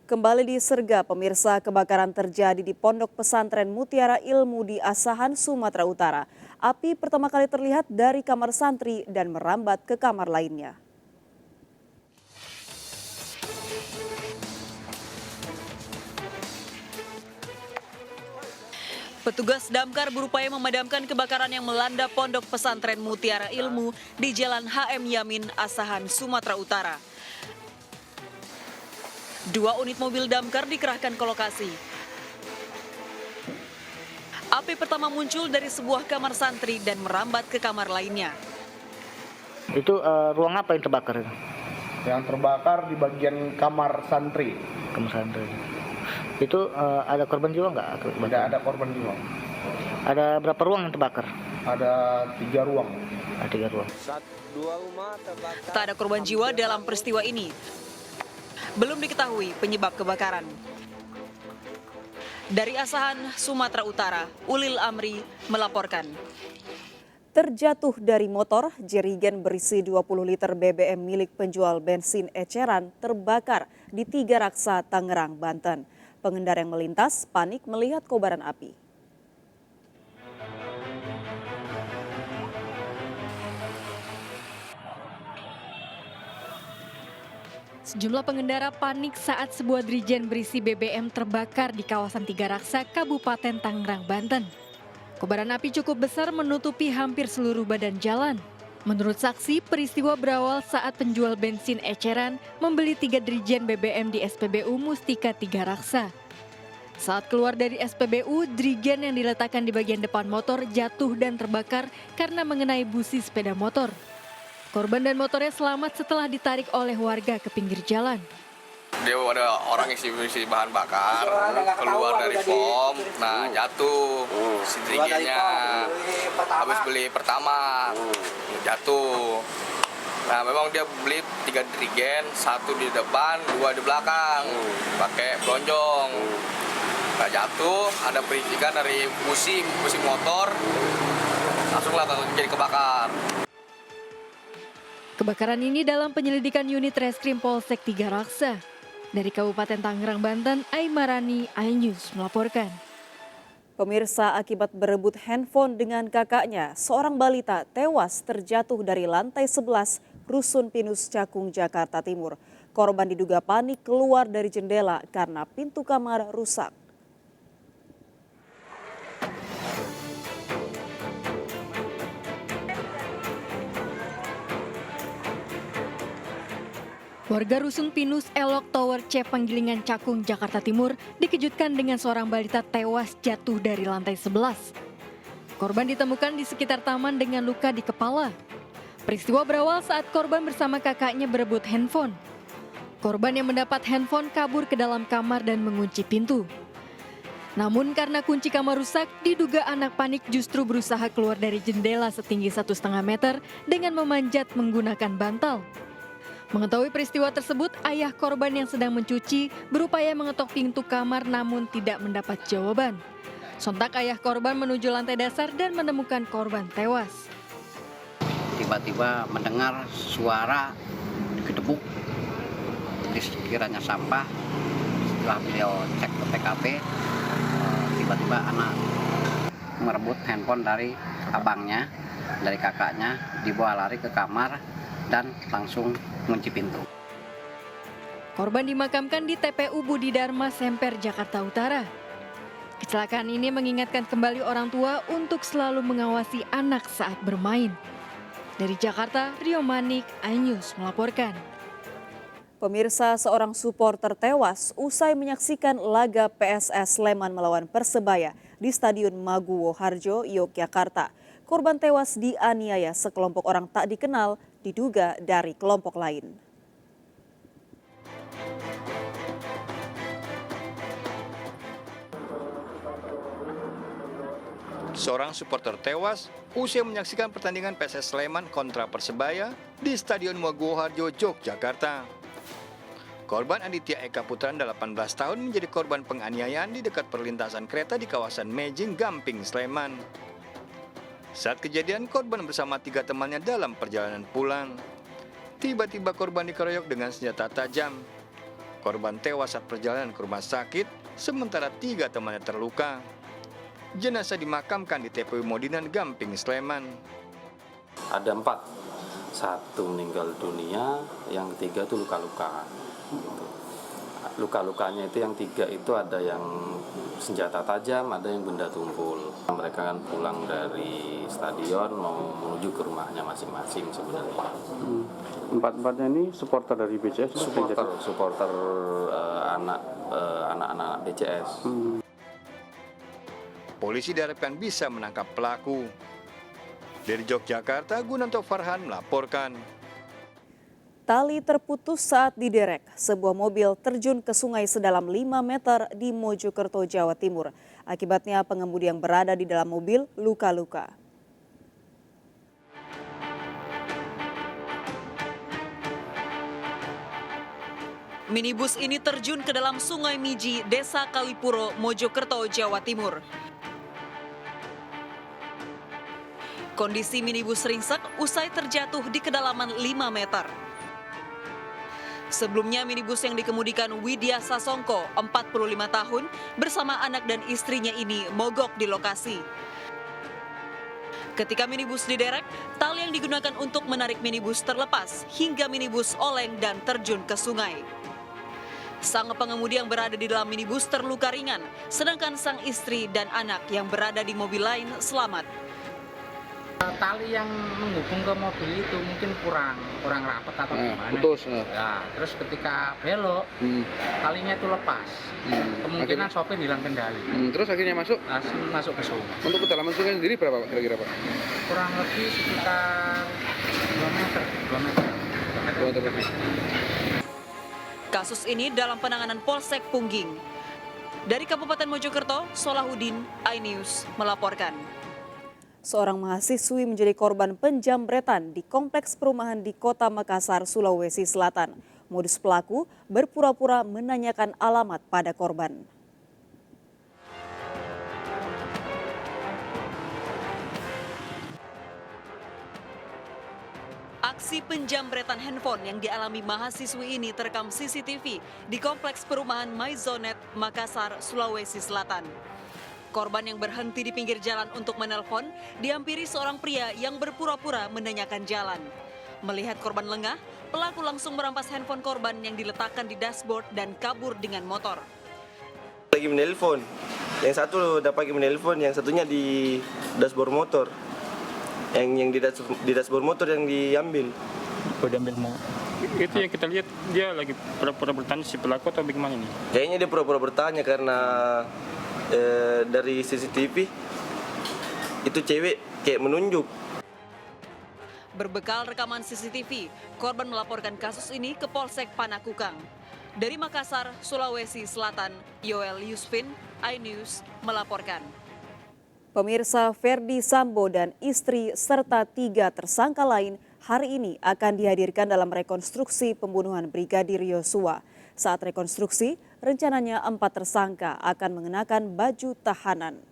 Kembali disergap, pemirsa, kebakaran terjadi di Pondok Pesantren Mutiara Ilmu di Asahan, Sumatera Utara. Api pertama kali terlihat dari kamar santri dan merambat ke kamar lainnya. Petugas damkar berupaya memadamkan kebakaran yang melanda Pondok Pesantren Mutiara Ilmu di Jalan HM Yamin, Asahan, Sumatera Utara. 2 unit mobil damkar dikerahkan ke lokasi. Api pertama muncul dari sebuah kamar santri dan merambat ke kamar lainnya. Itu ruang apa yang terbakar itu? Yang terbakar di bagian kamar santri. Kamar santri. Itu ada korban jiwa nggak? Tidak ada korban jiwa. Ada berapa ruang yang terbakar? Ada 3 ruang. Ada 3 ruang. 2 rumah terbakar. Tak ada korban jiwa dalam peristiwa ini. Belum diketahui penyebab kebakaran. Dari Asahan, Sumatera Utara, Ulil Amri melaporkan. Terjatuh dari motor, jerigen berisi 20 liter BBM milik penjual bensin eceran terbakar di Tiga Raksa, Tangerang, Banten. Pengendara yang melintas panik melihat kobaran api. Sejumlah pengendara panik saat sebuah dirigen berisi BBM terbakar di kawasan Tiga Raksa, Kabupaten Tangerang, Banten. Kobaran api cukup besar menutupi hampir seluruh badan jalan. Menurut saksi, peristiwa berawal saat penjual bensin eceran membeli 3 dirigen BBM di SPBU Mustika Tiga Raksa. Saat keluar dari SPBU, dirigen yang diletakkan di bagian depan motor jatuh dan terbakar karena mengenai busi sepeda motor. Korban dan motornya selamat setelah ditarik oleh warga ke pinggir jalan. Dia ada orang isi bahan bakar, keluar dari pom, nah jatuh si dirigennya. Habis beli pertama, jatuh. Nah memang dia beli 3 dirigen, 1 di depan, 2 di belakang, pakai pelonjong. Nah jatuh, ada percikan dari busi motor, langsunglah jadi kebakar. Kebakaran ini dalam penyelidikan unit Reskrim Polsek Tiga Raksa. Dari Kabupaten Tangerang, Banten, Aimarani, iNews melaporkan. Pemirsa, akibat berebut handphone dengan kakaknya, seorang balita tewas terjatuh dari lantai 11 Rusun Pinus Cakung, Jakarta Timur. Korban diduga panik keluar dari jendela karena pintu kamar rusak. Warga Rusun Pinus Elok Tower C Panggilingan Cakung, Jakarta Timur dikejutkan dengan seorang balita tewas jatuh dari lantai 11. Korban ditemukan di sekitar taman dengan luka di kepala. Peristiwa berawal saat korban bersama kakaknya berebut handphone. Korban yang mendapat handphone kabur ke dalam kamar dan mengunci pintu. Namun karena kunci kamar rusak, diduga anak panik justru berusaha keluar dari jendela setinggi 1,5 meter dengan memanjat menggunakan bantal. Mengetahui peristiwa tersebut, ayah korban yang sedang mencuci berupaya mengetok pintu kamar namun tidak mendapat jawaban. Sontak ayah korban menuju lantai dasar dan menemukan korban tewas. Tiba-tiba mendengar suara gedebuk, sekiranya sampah. Setelah beliau cek ke TKP, tiba-tiba anak merebut handphone dari abangnya, dari kakaknya, dibawa lari ke kamar dan langsung mengunci pintu. Korban dimakamkan di TPU Budi Dharma Semper, Jakarta Utara. Kecelakaan ini mengingatkan kembali orang tua untuk selalu mengawasi anak saat bermain. Dari Jakarta, Rio Manik, iNews melaporkan. Pemirsa, seorang supporter tewas usai menyaksikan laga PSS Sleman melawan Persebaya di Stadion Maguwo Harjo, Yogyakarta. Korban tewas dianiaya sekelompok orang tak dikenal, diduga dari kelompok lain. Seorang supporter tewas usai menyaksikan pertandingan PSS Sleman kontra Persebaya di Stadion Maguwo Harjo, Yogyakarta. Korban Aditya Eka Putran 18 tahun menjadi korban penganiayaan di dekat perlintasan kereta di kawasan Mejing, Gamping, Sleman. Saat kejadian, korban bersama 3 temannya dalam perjalanan pulang. tiba-tiba korban dikeroyok dengan senjata tajam. Korban tewas saat perjalanan ke rumah sakit, sementara 3 temannya terluka. Jenazah dimakamkan di TPU Modinan, Gamping, Sleman. Ada 4, 1 meninggal dunia, yang 3 itu luka-luka. Gitu. Luka-lukanya itu yang 3 itu ada yang senjata tajam, ada yang benda tumpul. Mereka kan pulang dari stadion mau menuju ke rumahnya masing-masing sebenarnya. 4-4-nya ini supporter dari BCS? Supporter anak-anak BCS. Polisi diharapkan bisa menangkap pelaku. Dari Yogyakarta, Gunanto Farhan melaporkan. Tali terputus saat diderek. Sebuah mobil terjun ke sungai sedalam 5 meter di Mojokerto, Jawa Timur. Akibatnya pengemudi yang berada di dalam mobil luka-luka. Minibus ini terjun ke dalam Sungai Miji, Desa Kalipuro, Mojokerto, Jawa Timur. Kondisi minibus ringsek usai terjatuh di kedalaman 5 meter. Sebelumnya minibus yang dikemudikan Widya Sasongko, 45 tahun, bersama anak dan istrinya ini mogok di lokasi. Ketika minibus diderek, tali yang digunakan untuk menarik minibus terlepas hingga minibus oleng dan terjun ke sungai. Sang pengemudi yang berada di dalam minibus terluka ringan, sedangkan sang istri dan anak yang berada di mobil lain selamat. Tali yang menghubung ke mobil itu mungkin kurang rapat atau gimana? Putus. Ya, terus ketika belok, talinya itu lepas. Kemungkinan sopir hilang kendali. Terus akhirnya masuk Masuk ke sungai. Untuk kedalaman sungai sendiri berapa Pak, kira-kira Pak? Kurang lebih sekitar 2 meter. 2 meter lebih. Kasus ini dalam penanganan Polsek Pungging. Dari Kabupaten Mojokerto, Solahuddin, iNews melaporkan. Seorang mahasiswi menjadi korban penjamretan di kompleks perumahan di Kota Makassar, Sulawesi Selatan. Modus pelaku berpura-pura menanyakan alamat pada korban. Aksi penjamretan handphone yang dialami mahasiswi ini terekam CCTV di kompleks perumahan Maizonet, Makassar, Sulawesi Selatan. Korban yang berhenti di pinggir jalan untuk menelpon dihampiri seorang pria yang berpura-pura menanyakan jalan. Melihat korban lengah, pelaku langsung merampas handphone korban yang diletakkan di dashboard dan kabur dengan motor. Lagi menelpon, yang satu udah pakai menelpon, yang satunya di dashboard motor. Yang di dashboard motor yang diambil. Oh, diambil mau. Itu yang kita lihat, dia lagi pura-pura bertanya si pelaku atau bagaimana ini? Kayaknya dia pura-pura bertanya karena dari CCTV itu cewek kayak menunjuk. Berbekal rekaman CCTV, korban melaporkan kasus ini ke Polsek Panakukang. Dari Makassar, Sulawesi Selatan, Yoel Yusfin, iNews melaporkan. Pemirsa, Verdi Sambo dan istri serta 3 tersangka lain hari ini akan dihadirkan dalam rekonstruksi pembunuhan Brigadir Yosua. Saat rekonstruksi, rencananya 4 tersangka akan mengenakan baju tahanan.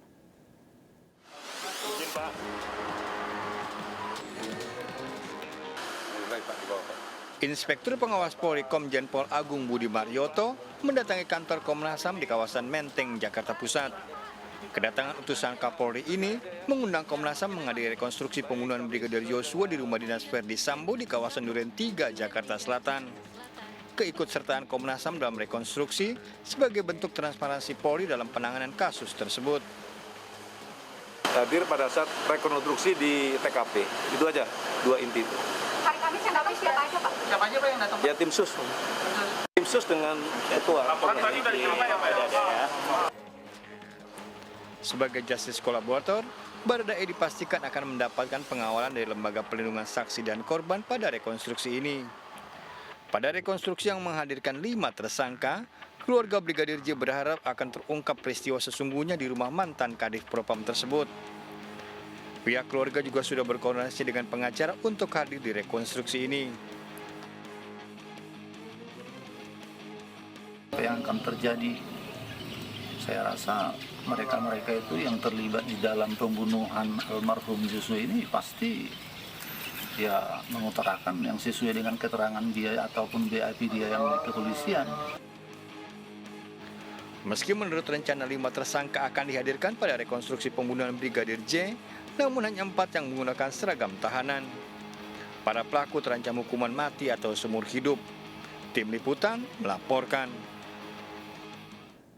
Inspektur Pengawas Polri Komjen Pol Agung Budi Marioto mendatangi kantor Komnas HAM di kawasan Menteng, Jakarta Pusat. Kedatangan utusan Kapolri ini mengundang Komnas HAM menghadiri rekonstruksi pembunuhan Brigadir Yosua di rumah dinas Verdi Sambo di kawasan Duren 3, Jakarta Selatan. Keikutsertaan Komnas HAM dalam rekonstruksi sebagai bentuk transparansi Polri dalam penanganan kasus tersebut. Hadir pada saat rekonstruksi di TKP, itu aja 2 inti itu. Hari Kamis yang datang siapa aja Pak? Siapa aja Pak yang datang? Ya tim sus. Tim sus dengan ketua. Laporan tadi dari siapa ya Pak? Sebagai justice kolaborator, Baradae dipastikan akan mendapatkan pengawalan dari Lembaga Perlindungan Saksi dan Korban pada rekonstruksi ini. Pada rekonstruksi yang menghadirkan 5 tersangka, keluarga Brigadir J berharap akan terungkap peristiwa sesungguhnya di rumah mantan Kadif Propam tersebut. Pihak keluarga juga sudah berkoordinasi dengan pengacara untuk hadir di rekonstruksi ini. Apa yang akan terjadi? Saya rasa mereka-mereka itu yang terlibat di dalam pembunuhan almarhum Yosua ini pasti ya mengutarakan yang sesuai dengan keterangan dia ataupun BAP dia yang di kepolisian. Meski menurut rencana 5 tersangka akan dihadirkan pada rekonstruksi pembunuhan Brigadir J, namun hanya 4 yang menggunakan seragam tahanan. Para pelaku terancam hukuman mati atau seumur hidup. Tim Liputan melaporkan.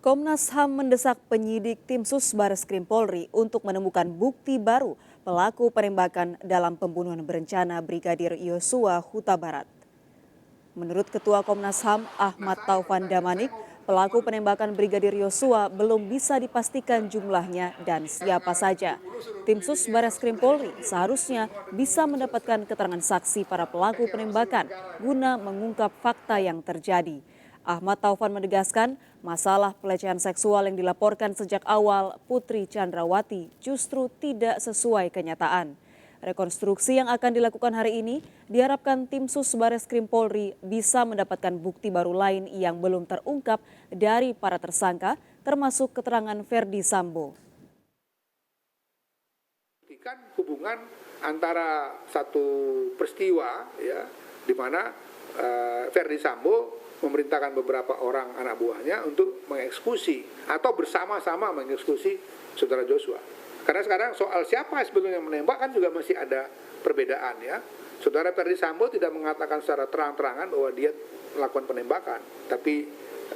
Komnas HAM mendesak penyidik Tim Sus Bareskrim Polri untuk menemukan bukti baru pelaku penembakan dalam pembunuhan berencana Brigadir Yosua Huta Barat. Menurut Ketua Komnas HAM Ahmad Taufan Damanik, pelaku penembakan Brigadir Yosua belum bisa dipastikan jumlahnya dan siapa saja. Tim Sus Bareskrim Polri seharusnya bisa mendapatkan keterangan saksi para pelaku penembakan guna mengungkap fakta yang terjadi. Ahmad Taufan menegaskan masalah pelecehan seksual yang dilaporkan sejak awal Putri Chandrawati justru tidak sesuai kenyataan. Rekonstruksi yang akan dilakukan hari ini diharapkan Tim Sus Bareskrim Polri bisa mendapatkan bukti baru lain yang belum terungkap dari para tersangka, termasuk keterangan Ferdi Sambo. Hubungan antara satu peristiwa ya di mana Ferdi Sambo memerintahkan beberapa orang anak buahnya untuk mengeksekusi atau bersama-sama mengeksekusi saudara Joshua. Karena sekarang soal siapa sebetulnya yang menembak kan juga masih ada perbedaan ya. Saudara Ferdi Sambo tidak mengatakan secara terang-terangan bahwa dia melakukan penembakan, tapi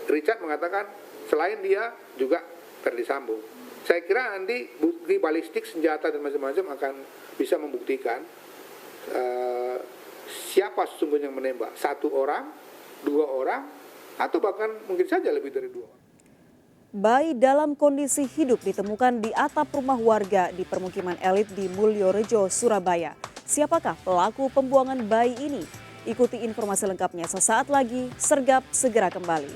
Richard mengatakan selain dia juga Ferdi Sambo. Saya kira nanti bukti balistik, senjata dan macam-macam akan bisa membuktikan siapa sesungguhnya yang menembak. 1 orang, 2 orang, atau bahkan mungkin saja lebih dari 2 orang. Bayi dalam kondisi hidup ditemukan di atap rumah warga di permukiman elit di Mulyorejo, Surabaya. Siapakah pelaku pembuangan bayi ini? Ikuti informasi lengkapnya sesaat lagi. Sergap segera kembali.